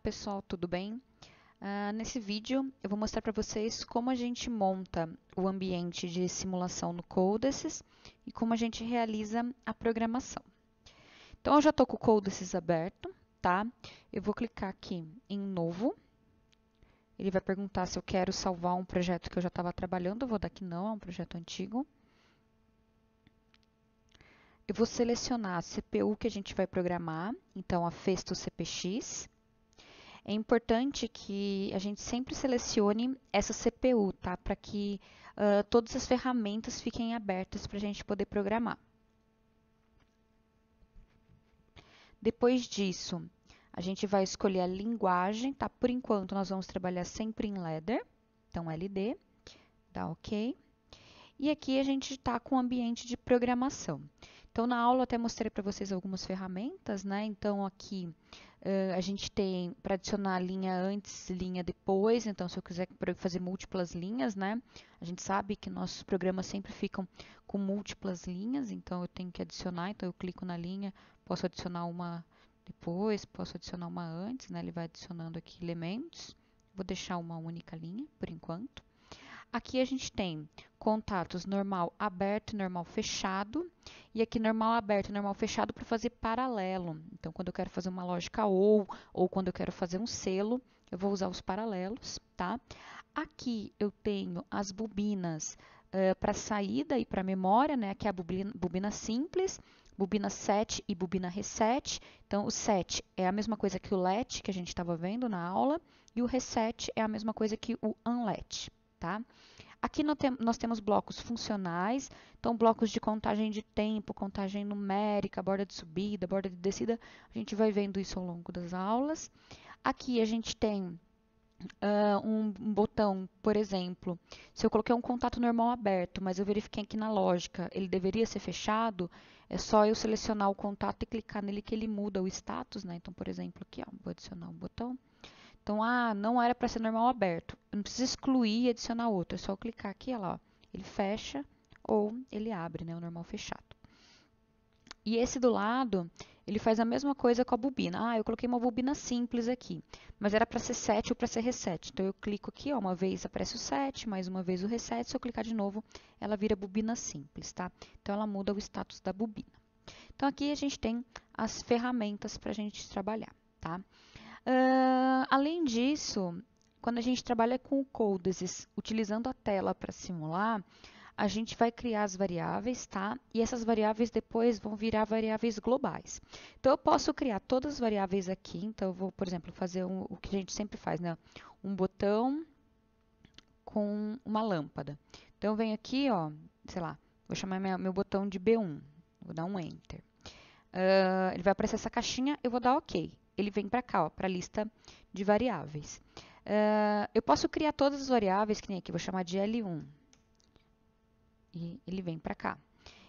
pessoal, tudo bem? Nesse vídeo eu vou mostrar para vocês como a gente monta o ambiente de simulação no Codesys e como a gente realiza a programação. Então eu já estou com o Codesys aberto, tá? Eu vou clicar aqui em Novo. Ele vai perguntar se eu quero salvar um projeto que eu já estava trabalhando. Eu vou dar que não, é um projeto antigo. Eu vou selecionar a CPU que a gente vai programar, então a Festo CPX. É importante que a gente sempre selecione essa CPU, tá? Para que todas as ferramentas fiquem abertas para a gente poder programar. Depois disso, a gente vai escolher a linguagem, tá? Por enquanto, nós vamos trabalhar sempre em Ladder, então LD, dá OK. E aqui a gente está com o ambiente de programação. Então, na aula eu até mostrei para vocês algumas ferramentas, né? Então, aqui a gente tem para adicionar linha antes, linha depois. Então, se eu quiser fazer múltiplas linhas, né? A gente sabe que nossos programas sempre ficam com múltiplas linhas, então eu tenho que adicionar. Então, eu clico na linha, posso adicionar uma depois, posso adicionar uma antes, né? Ele vai adicionando aqui elementos. Vou deixar uma única linha, por enquanto. Aqui a gente tem contatos normal aberto e normal fechado. E aqui normal aberto e normal fechado para fazer paralelo. Então, quando eu quero fazer uma lógica ou quando eu quero fazer um selo, eu vou usar os paralelos, tá? Aqui eu tenho as bobinas para saída e para memória, né? Aqui é a bobina simples, bobina set e bobina reset. Então, o set é a mesma coisa que o let, que a gente estava vendo na aula, e o reset é a mesma coisa que o unlet. Tá? Aqui nós temos blocos funcionais, então blocos de contagem de tempo, contagem numérica, borda de subida, borda de descida, a gente vai vendo isso ao longo das aulas. Aqui a gente tem um botão, por exemplo, se eu coloquei um contato normal aberto, mas eu verifiquei aqui na lógica, ele deveria ser fechado, é só eu selecionar o contato e clicar nele que ele muda o status, né? Então, por exemplo, aqui, ó, vou adicionar um botão. Então, não era para ser normal aberto. Eu não preciso excluir e adicionar outro. É só eu clicar aqui, olha lá, ó, ele fecha ou ele abre, né, o normal fechado. E esse do lado, ele faz a mesma coisa com a bobina. Eu coloquei uma bobina simples aqui, mas era para ser set ou para ser reset. Então, eu clico aqui, ó, uma vez aparece o set, mais uma vez o reset. Se eu clicar de novo, ela vira bobina simples, tá? Então, ela muda o status da bobina. Então, aqui a gente tem as ferramentas para a gente trabalhar, tá? Além disso, quando a gente trabalha com o Codesys, utilizando a tela para simular, a gente vai criar as variáveis, tá? E essas variáveis depois vão virar variáveis globais. Então, eu posso criar todas as variáveis aqui. Então, eu vou, por exemplo, fazer o que a gente sempre faz, né? Um botão com uma lâmpada. Então, eu venho aqui, ó, sei lá, vou chamar meu botão de B1. Vou dar um Enter. Ele vai aparecer essa caixinha, eu vou dar OK. Ele vem para cá, para a lista de variáveis. Eu posso criar todas as variáveis, que nem aqui, vou chamar de L1. E ele vem para cá.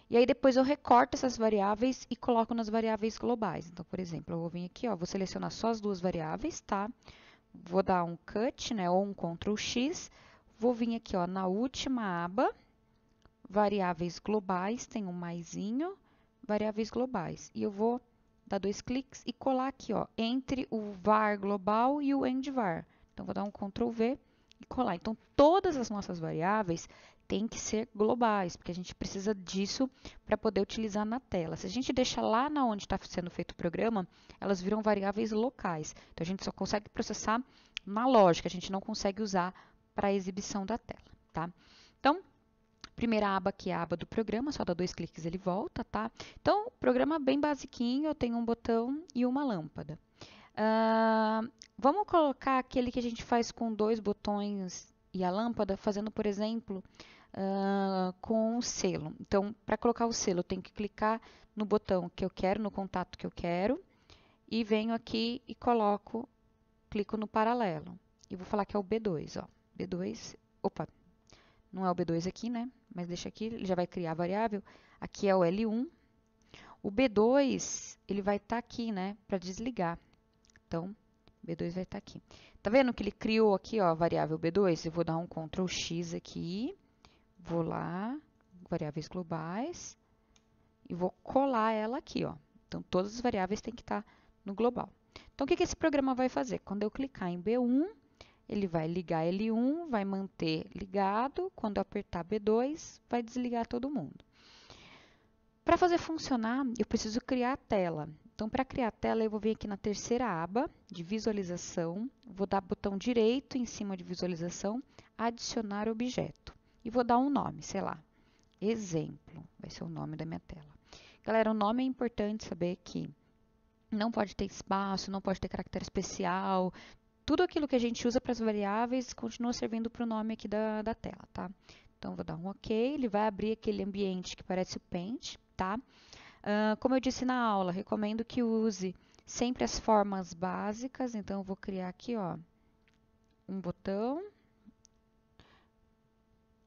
E aí depois eu recorto essas variáveis e coloco nas variáveis globais. Então, por exemplo, eu vou vir aqui, ó, vou selecionar só as duas variáveis, tá? Vou dar um cut, né, ou um Ctrl X. Vou vir aqui, ó, na última aba, variáveis globais, tem um maisinho, variáveis globais. E eu vou dar 2 cliques e colar aqui, ó, entre o var global e o endvar. Então, vou dar um Ctrl V e colar. Então, todas as nossas variáveis têm que ser globais, porque a gente precisa disso para poder utilizar na tela. Se a gente deixar lá na onde está sendo feito o programa, elas viram variáveis locais. Então, a gente só consegue processar na lógica, a gente não consegue usar para a exibição da tela, tá? Então, primeira aba aqui é a aba do programa, só dá 2 cliques ele volta, tá? Então, programa bem basiquinho, eu tenho um botão e uma lâmpada. Vamos colocar aquele que a gente faz com 2 botões e a lâmpada, fazendo, por exemplo, com um selo. Então, para colocar o selo, eu tenho que clicar no botão que eu quero, no contato que eu quero, e venho aqui e clico no paralelo. E vou falar que é o B2, ó. B2, opa, não é o B2 aqui, né? Mas deixa aqui, ele já vai criar a variável. Aqui é o L1. O B2, ele vai estar aqui, né? Para desligar. Então, B2 vai estar aqui. Tá vendo que ele criou aqui, ó, a variável B2? Eu vou dar um Ctrl X aqui. Vou lá, variáveis globais. E vou colar ela aqui, ó. Então, todas as variáveis têm que estar no global. Então, o que esse programa vai fazer? Quando eu clicar em B1, ele vai ligar L1, vai manter ligado. Quando eu apertar B2, vai desligar todo mundo. Para fazer funcionar, eu preciso criar a tela. Então, para criar a tela, eu vou vir aqui na terceira aba de visualização, vou dar botão direito em cima de visualização, adicionar objeto. E vou dar um nome, sei lá, exemplo, vai ser o nome da minha tela. Galera, o nome é importante saber que não pode ter espaço, não pode ter caractere especial. Tudo aquilo que a gente usa para as variáveis continua servindo para o nome aqui da tela, tá? Então, vou dar um OK, ele vai abrir aquele ambiente que parece o Paint, tá? Como eu disse na aula, recomendo que use sempre as formas básicas. Então, eu vou criar aqui, ó, um botão.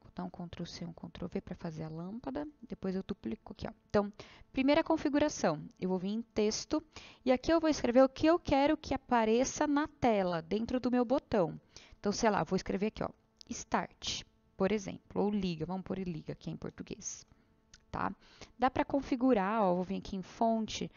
Vou dar um Ctrl+C, um Ctrl+V para fazer a lâmpada. Depois eu duplico aqui, ó. Então, primeira configuração, eu vou vir em texto. E aqui eu vou escrever o que eu quero que apareça na tela, dentro do meu botão. Então, sei lá, vou escrever aqui, ó, Start, por exemplo, ou liga. Vamos pôr liga aqui em português. Tá? Dá para configurar, ó, vou vir aqui em fonte,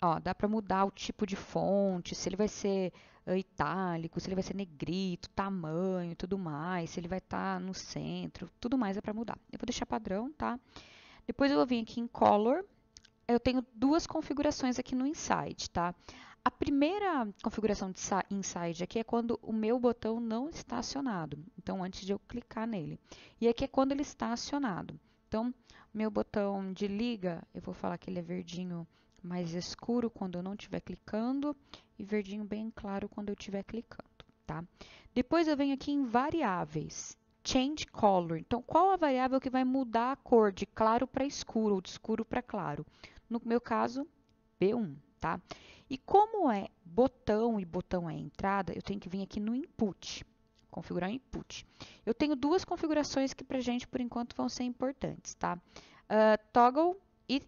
ó, dá para mudar o tipo de fonte, se ele vai ser itálico, se ele vai ser negrito, tamanho, tudo mais, se ele vai estar no centro, tudo mais é para mudar. Eu vou deixar padrão, tá? Depois eu vou vir aqui em Color, eu tenho duas configurações aqui no Inside, tá? A primeira configuração de Inside aqui é quando o meu botão não está acionado. Então, antes de eu clicar nele. E aqui é quando ele está acionado. Então, meu botão de liga, eu vou falar que ele é verdinho mais escuro quando eu não estiver clicando e verdinho bem claro quando eu estiver clicando, tá? Depois eu venho aqui em variáveis. Change color. Então, qual a variável que vai mudar a cor de claro para escuro ou de escuro para claro? No meu caso, B1, tá? E como é botão e botão é entrada, eu tenho que vir aqui no input, configurar o input. Eu tenho duas configurações que pra gente, por enquanto, vão ser importantes, tá? Toggle e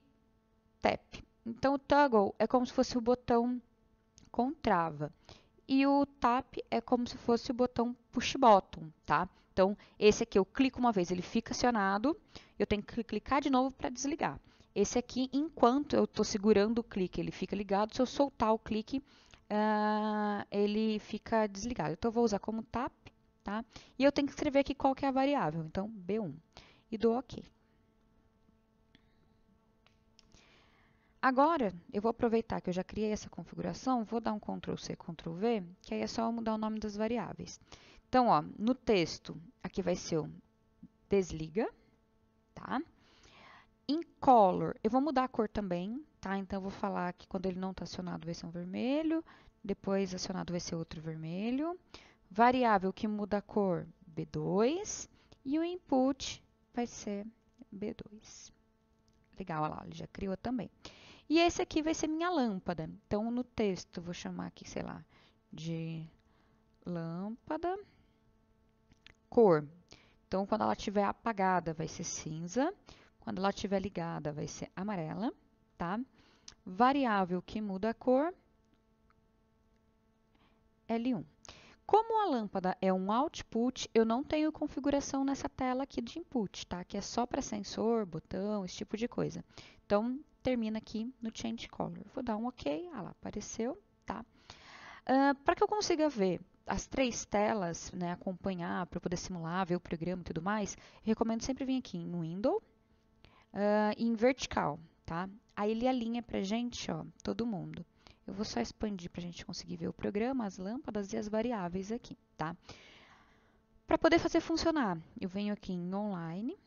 tap. Então, o toggle é como se fosse o botão com trava. E o tap é como se fosse o botão push button, tá? Então, esse aqui eu clico uma vez, ele fica acionado, eu tenho que clicar de novo para desligar. Esse aqui, enquanto eu estou segurando o clique, ele fica ligado. Se eu soltar o clique, ele fica desligado. Então, eu vou usar como tap, tá? E eu tenho que escrever aqui qual que é a variável. Então, B1. E dou OK. Agora, eu vou aproveitar que eu já criei essa configuração, vou dar um Ctrl+C, Ctrl+V, que aí é só mudar o nome das variáveis. Então, ó, no texto, aqui vai ser o desliga, tá? Em color, eu vou mudar a cor também, tá? Então, eu vou falar que quando ele não está acionado vai ser um vermelho, depois acionado vai ser outro vermelho. Variável que muda a cor, B2, e o input vai ser B2. Legal, olha lá, ele já criou também. E esse aqui vai ser minha lâmpada. Então, no texto, eu vou chamar aqui, sei lá, de lâmpada, cor. Então, quando ela estiver apagada, vai ser cinza. Quando ela estiver ligada, vai ser amarela, tá? Variável que muda a cor, L1. Como a lâmpada é um output, eu não tenho configuração nessa tela aqui de input, tá? Que é só para sensor, botão, esse tipo de coisa. Então, termina aqui no Change Color. Vou dar um OK, lá, apareceu, tá? Para que eu consiga ver as três telas, né, acompanhar, para poder simular, ver o programa e tudo mais, eu recomendo sempre vir aqui no Window, em vertical, tá? Aí ele alinha pra gente, ó, todo mundo. Eu vou só expandir para a gente conseguir ver o programa, as lâmpadas e as variáveis aqui, tá? Para poder fazer funcionar, eu venho aqui em Online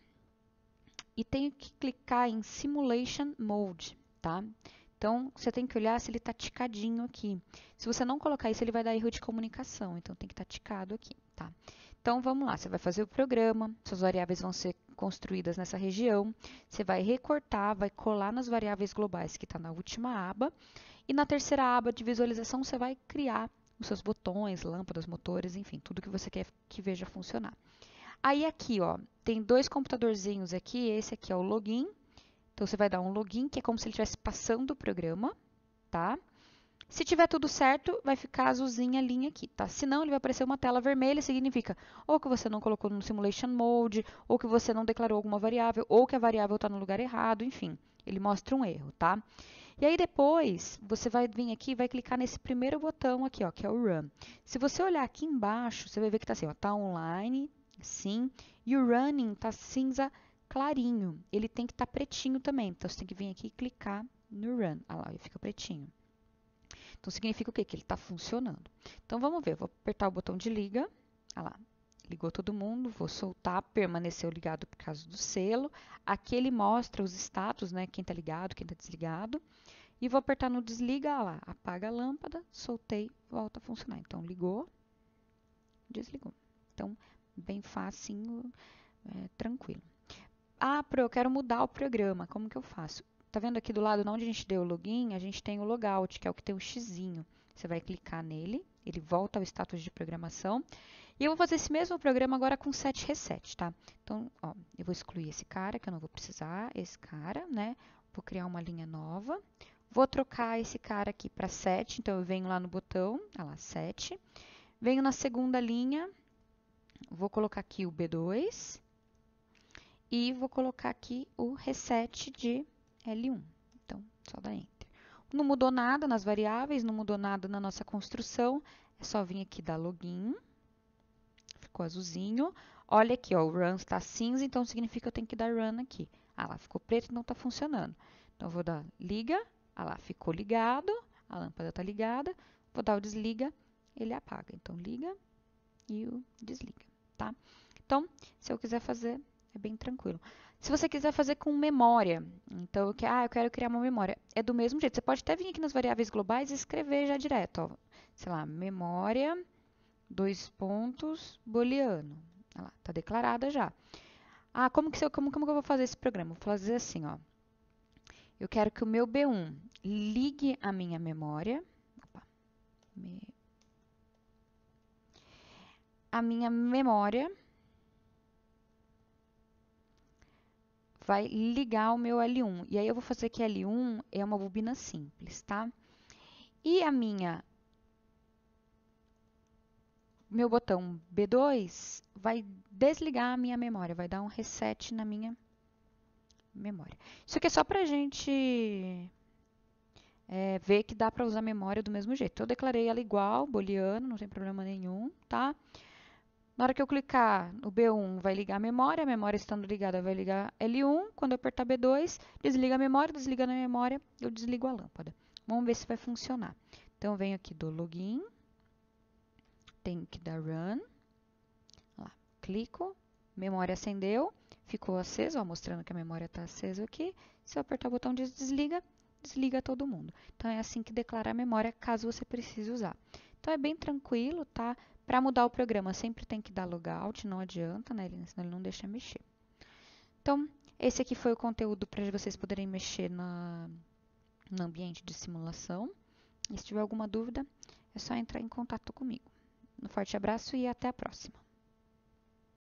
e tenho que clicar em Simulation Mode, tá? Então, você tem que olhar se ele está ticadinho aqui. Se você não colocar isso, ele vai dar erro de comunicação, então tem que estar ticado aqui, tá? Então, vamos lá, você vai fazer o programa, suas variáveis vão ser construídas nessa região, você vai recortar, vai colar nas variáveis globais que está na última aba, e na terceira aba de visualização, você vai criar os seus botões, lâmpadas, motores, enfim, tudo que você quer que veja funcionar. Aí aqui, ó, tem dois computadorzinhos aqui, esse aqui é o login. Então, você vai dar um login, que é como se ele estivesse passando o programa, tá? Se tiver tudo certo, vai ficar azulzinha a linha aqui, tá? Se não, ele vai aparecer uma tela vermelha, significa ou que você não colocou no Simulation Mode, ou que você não declarou alguma variável, ou que a variável está no lugar errado, enfim. ele mostra um erro, tá? E aí depois, você vai vir aqui e vai clicar nesse primeiro botão aqui, ó, que é o Run. Se você olhar aqui embaixo, você vai ver que tá assim, ó, tá online, sim, e o Running tá cinza clarinho. Ele tem que estar pretinho também, então você tem que vir aqui e clicar no Run. Olha lá, ele fica pretinho. Então, significa o quê? Que ele está funcionando. Então, vamos ver. Vou apertar o botão de liga. Olha lá. Ligou todo mundo. Vou soltar. Permaneceu ligado por causa do selo. Aqui ele mostra os status, né? Quem está ligado, quem está desligado. E vou apertar no desliga. Olha lá. Apaga a lâmpada. Soltei. Volta a funcionar. Então, ligou. Desligou. Então, bem facinho. Tranquilo. Ah, eu quero mudar o programa. Como que eu faço? Tá vendo aqui do lado, onde a gente deu o login, a gente tem o logout, que é o que tem o xizinho. Você vai clicar nele, ele volta ao status de programação. E eu vou fazer esse mesmo programa agora com set reset, tá? Então, ó, eu vou excluir esse cara, que eu não vou precisar, esse cara, né? Vou criar uma linha nova. Vou trocar esse cara aqui para set, então eu venho lá no botão, olha lá, set. Venho na segunda linha, vou colocar aqui o B2. E vou colocar aqui o reset de L1. Então, só dá Enter. Não mudou nada nas variáveis, não mudou nada na nossa construção. É só vir aqui dar login. Ficou azulzinho. Olha aqui, ó, o run está cinza, então significa que eu tenho que dar run aqui. Ah lá, ficou preto, não está funcionando. Então, eu vou dar liga. Ah lá, ficou ligado. A lâmpada está ligada. Vou dar o desliga, ele apaga. Então, liga e o desliga, tá? Então, se eu quiser fazer, é bem tranquilo. Se você quiser fazer com memória, então, eu quero criar uma memória. É do mesmo jeito. Você pode até vir aqui nas variáveis globais e escrever já direto, ó. Sei lá, memória, 2 pontos, booleano. Olha lá, tá declarada já. Ah, como que eu vou fazer esse programa? Vou fazer assim, ó. Eu quero que o meu B1 ligue a minha memória. Opa, a minha memória vai ligar o meu L1. E aí eu vou fazer que L1 é uma bobina simples, tá? E meu botão B2 vai desligar a minha memória, vai dar um reset na minha memória. Isso aqui é só pra gente ver que dá para usar a memória do mesmo jeito. Eu declarei ela igual, booleano, não tem problema nenhum, tá? Na hora que eu clicar no B1, vai ligar a memória estando ligada vai ligar L1. Quando eu apertar B2, desliga a memória, desligando a memória, eu desligo a lâmpada. Vamos ver se vai funcionar. Então, eu venho aqui do login, tenho que dar run, lá, clico, memória acendeu, ficou acesa, ó, mostrando que a memória está acesa aqui. Se eu apertar o botão de desliga, desliga todo mundo. Então, é assim que declara a memória, caso você precise usar. Então, é bem tranquilo, tá? Para mudar o programa, sempre tem que dar logout, não adianta, né? Senão ele não deixa mexer. Então, esse aqui foi o conteúdo para vocês poderem mexer no ambiente de simulação. E se tiver alguma dúvida, é só entrar em contato comigo. Um forte abraço e até a próxima!